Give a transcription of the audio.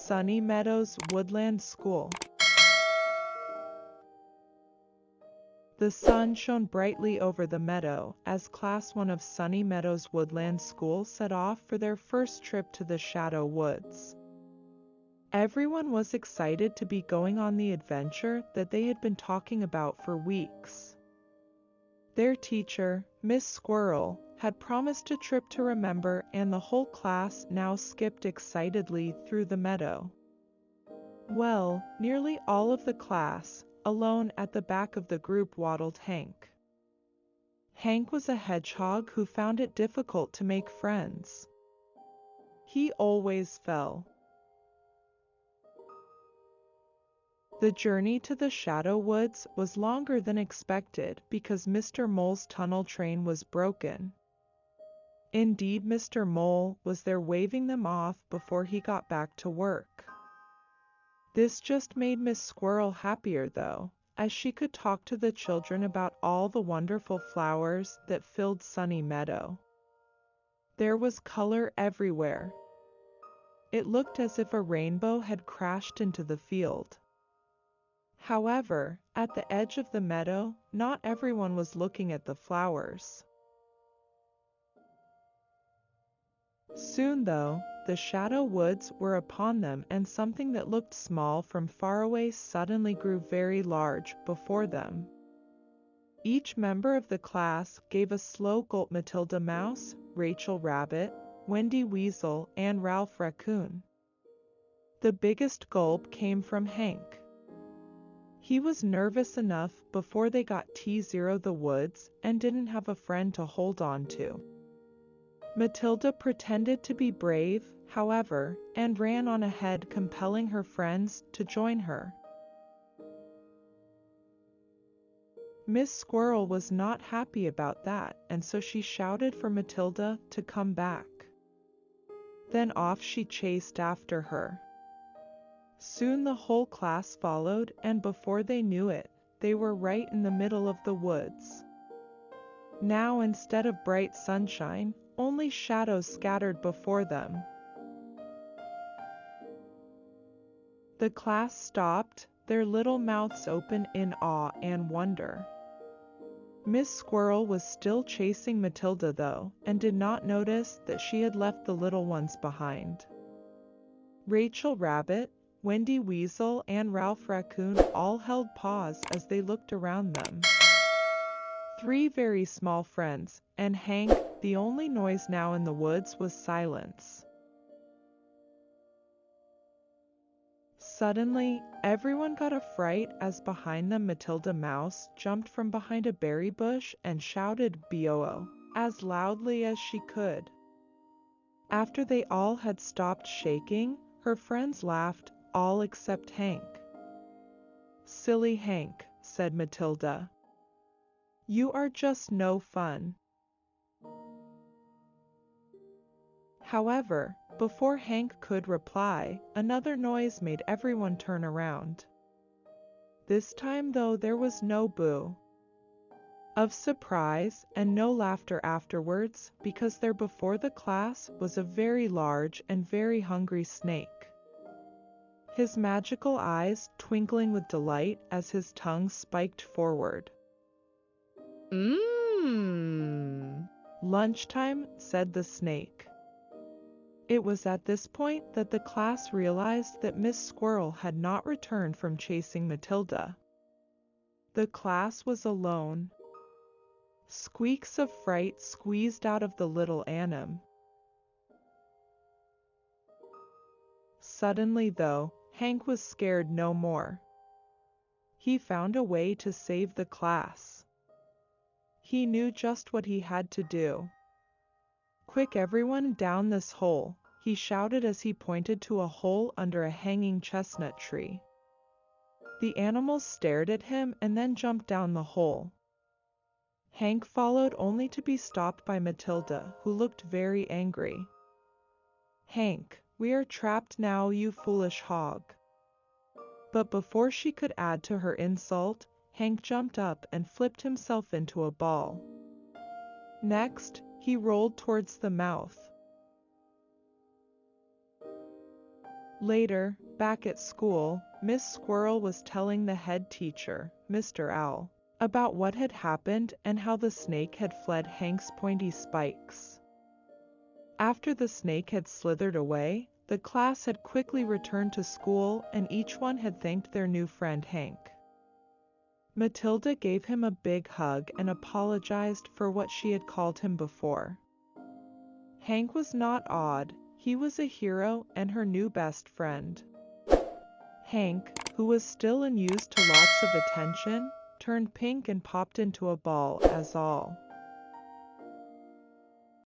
Sunny Meadows Woodland School. The sun shone brightly over the meadow as Class 1 of Sunny Meadows Woodland School set off for their first trip to the Shadow Woods. Everyone was excited to be going on the adventure that they had been talking about for weeks. Their teacher, Miss Squirrel, had promised a trip to remember, and the whole class now skipped excitedly through the meadow. Well, nearly all of the class, alone at the back of the group, waddled Hank. Hank was a hedgehog who found it difficult to make friends. He always fell. The journey to the Shadow Woods was longer than expected because Mr. Mole's tunnel train was broken. Indeed, Mr. Mole was there waving them off before he got back to work. This just made Miss Squirrel happier though, as she could talk to the children about all the wonderful flowers that filled Sunny Meadow. There was color everywhere. It looked as if a rainbow had crashed into the field. However, at the edge of the meadow, not everyone was looking at the flowers. Soon, though, the Shadow Woods were upon them, and something that looked small from far away suddenly grew very large before them. Each member of the class gave a slow gulp. Matilda Mouse, Rachel Rabbit, Wendy Weasel, and Ralph Raccoon. The biggest gulp came from Hank. He was nervous enough before they got to the woods and didn't have a friend to hold on to. Matilda pretended to be brave, however, and ran on ahead, compelling her friends to join her. Miss Squirrel was not happy about that, and so she shouted for Matilda to come back. Then off she chased after her. Soon the whole class followed, and before they knew it, they were right in the middle of the woods. Now, instead of bright sunshine, only shadows scattered before them. The class stopped, their little mouths open in awe and wonder. Miss Squirrel was still chasing Matilda though, and did not notice that she had left the little ones behind. Rachel Rabbit, Wendy Weasel, and Ralph Raccoon all held pause as they looked around them. 3 very small friends, and Hank. The only noise now in the woods was silence. Suddenly, everyone got a fright as behind them Matilda Mouse jumped from behind a berry bush and shouted "Boo!" as loudly as she could. After they all had stopped shaking, her friends laughed, all except Hank. "Silly Hank," said Matilda. "You are just no fun." However, before Hank could reply, another noise made everyone turn around. This time though there was no boo of surprise and no laughter afterwards, because there before the class was a very large and very hungry snake. His magical eyes twinkling with delight as his tongue spiked forward. "Mmm! Lunchtime," said the snake. It was at this point that the class realized that Miss Squirrel had not returned from chasing Matilda. The class was alone. Squeaks of fright squeezed out of the little anim. Suddenly though, Hank was scared no more. He found a way to save the class. He knew just what he had to do. "Quick everyone, down this hole," he shouted as he pointed to a hole under a hanging chestnut tree. The animals stared at him and then jumped down the hole. Hank followed only to be stopped by Matilda, who looked very angry. "Hank, we are trapped now, you foolish hog." But before she could add to her insult, Hank jumped up and flipped himself into a ball. Next, he rolled towards the mouth. Later, back at school, Miss Squirrel was telling the head teacher, Mr. Owl, about what had happened and how the snake had fled Hank's pointy spikes. After the snake had slithered away, the class had quickly returned to school and each one had thanked their new friend Hank. Matilda gave him a big hug and apologized for what she had called him before. Hank was not odd, he was a hero and her new best friend. Hank, who was still unused to lots of attention, turned pink and popped into a ball as all